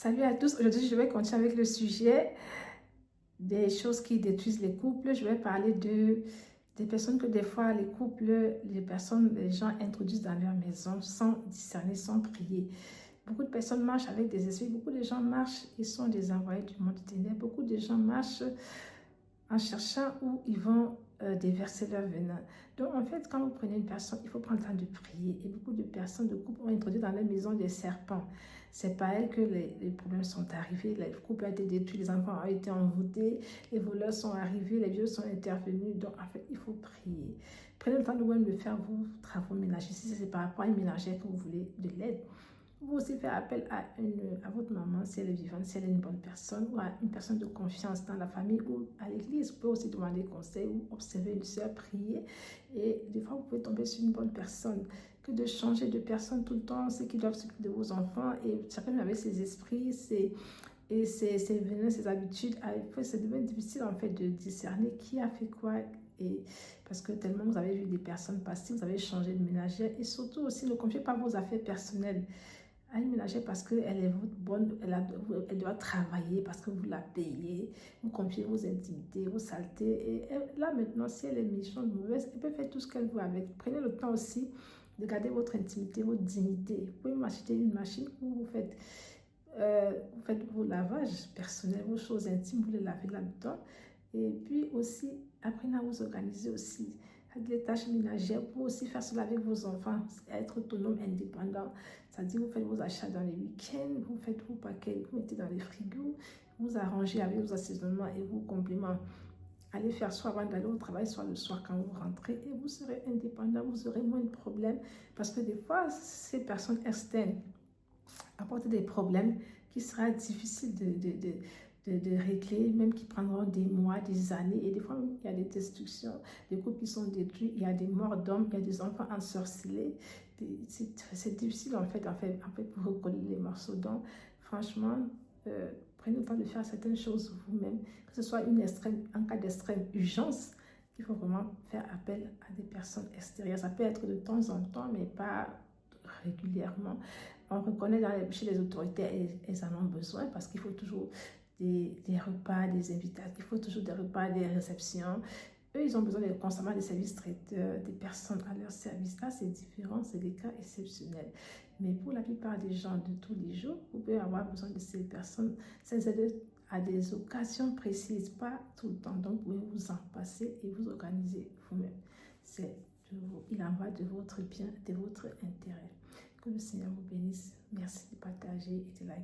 Salut à tous, aujourd'hui je vais continuer avec le sujet des choses qui détruisent les couples. Je vais parler des personnes que des fois les gens introduisent dans leur maison sans discerner, sans prier. Beaucoup de personnes marchent avec des esprits, beaucoup de gens marchent, ils sont des envoyés du monde ténèbres, beaucoup de gens marchent en cherchant où ils vont déverser leur venin. Donc en fait, quand vous prenez une personne, il faut prendre le temps de prier. Et beaucoup de personnes de couple ont introduit dans leur maison des serpents. C'est par elles que les problèmes sont arrivés, le couple a été détruit, les enfants ont été envoûtés, les voleurs sont arrivés, les vieux sont intervenus. Donc en fait, il faut prier. Prenez le temps de vous-même de faire vos travaux ménagers. Si c'est par rapport à une ménagère que vous voulez de l'aide, vous pouvez aussi faire appel à votre maman si elle est vivante, si elle est une bonne personne, ou à une personne de confiance dans la famille ou à l'église. Vous pouvez aussi demander conseil ou observer une soeur, prier. Et des fois, vous pouvez tomber sur une bonne personne. Que de changer de personne tout le temps, ceux qui doivent s'occuper de vos enfants, et chacun avec ses esprits, ses venins, ses habitudes. Ça devient difficile en fait de discerner qui a fait quoi. Et parce que tellement vous avez vu des personnes passer, vous avez changé de ménagère. Et surtout aussi, ne confiez pas vos affaires personnelles à une ménagère parce qu'elle est votre bonne, elle doit travailler parce que vous la payez, vous confiez vos intimités, vos saletés. Et là maintenant, si elle est méchante, mauvaise, elle peut faire tout ce qu'elle veut avec. Prenez le temps aussi de garder votre intimité, votre dignité. Vous pouvez m'acheter une machine où vous faites vos lavages personnels, vos choses intimes, vous les lavez là-dedans. Et puis aussi, apprenez à vous organiser aussi. Les tâches ménagères, vous pouvez aussi faire cela avec vos enfants, être autonome, indépendant. C'est-à-dire, vous faites vos achats dans les week-ends, vous faites vos paquets, vous mettez dans les frigos, vous arrangez avec vos assaisonnements et vos compléments. Allez faire soit avant d'aller au travail, soit le soir quand vous rentrez et vous serez indépendant, vous aurez moins de problèmes parce que des fois, ces personnes externes apporter des problèmes qui sera difficile de régler, même qui prendront des mois, des années. Et des fois, il y a des destructions, des couples qui sont détruits, il y a des morts d'hommes, il y a des enfants ensorcelés. C'est difficile en fait pour recoller les morceaux. Donc, franchement, prenez le temps de faire certaines choses vous-même, que ce soit en cas d'extrême urgence, il faut vraiment faire appel à des personnes extérieures. Ça peut être de temps en temps, mais pas régulièrement. On reconnaît chez les autorités, elles en ont besoin parce qu'il faut toujours des repas, des invitations, il faut toujours des repas, des réceptions. Eux, ils ont besoin constamment des services traiteurs, des personnes à leur service. Là, c'est différent, c'est des cas exceptionnels. Mais pour la plupart des gens de tous les jours, vous pouvez avoir besoin de ces personnes, à des occasions précises, pas tout le temps. Donc, vous pouvez vous en passer et vous organiser vous-même. Il en va de votre bien, de votre intérêt. Que le Seigneur vous bénisse. Merci de partager et de liker.